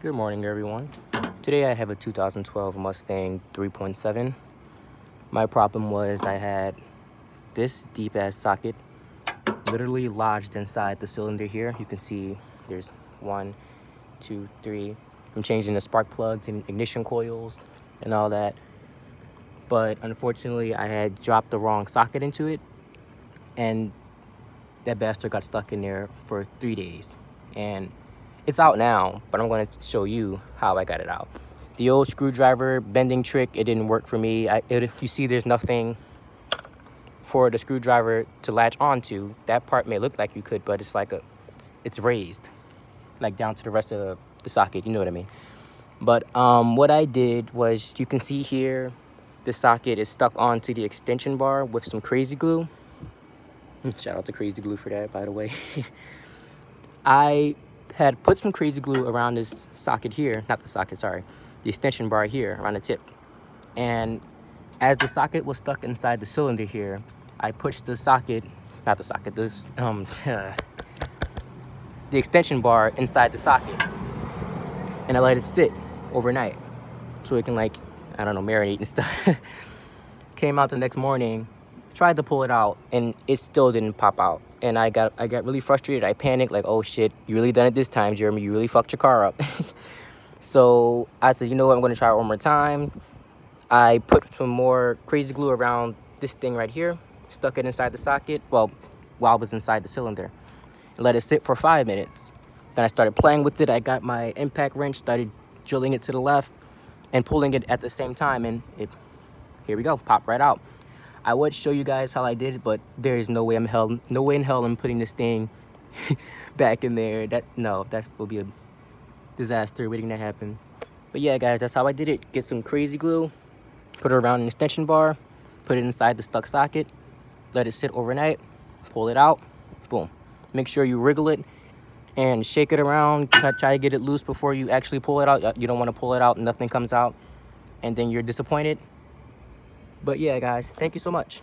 Good morning, everyone. Today I have a 2012 Mustang 3.7. My problem was I had this deep ass socket literally lodged inside the cylinder here. You can see there's 1, 2, 3. I'm changing the spark plugs and ignition coils and all that. But unfortunately, I had dropped the wrong socket into it, and that bastard got stuck in there for 3 days. And it's out now, but I'm going to show you how I got it out. The old screwdriver bending trick, it didn't work for me. If you see there's nothing for the screwdriver to latch onto, that part may look like you could, but it's raised, like down to the rest of the socket, you know what I mean? But what I did was, you can see here, the socket is stuck onto the extension bar with some crazy glue. Shout out to Crazy Glue for that, by the way. I had put some crazy glue around this socket here, not the socket, sorry, the extension bar here around the tip. And as the socket was stuck inside the cylinder here, I pushed the socket, not the socket, this the extension bar inside the socket, and I let it sit overnight so it can, like, I don't know, marinate and stuff. Came out the next morning, tried to pull it out, and it still didn't pop out. And I got really frustrated. I panicked, like, oh shit, you really done it this time, Jeremy. You really fucked your car up. So I said, you know what, I'm gonna try it one more time. I put some more crazy glue around this thing right here, stuck it inside the socket, well, while it was inside the cylinder, and let it sit for 5 minutes. Then I started playing with it. I got my impact wrench, started drilling it to the left and pulling it at the same time, and here we go, popped right out. I would show you guys how I did it, but there is no way in hell I'm putting this thing back in there. That will be a disaster waiting to happen. But yeah, guys, that's how I did it. Get some crazy glue, put it around an extension bar, put it inside the stuck socket, let it sit overnight, pull it out, boom. Make sure you wriggle it and shake it around. Try to get it loose before you actually pull it out. You don't want to pull it out and nothing comes out, and then you're disappointed. But yeah, guys, thank you so much.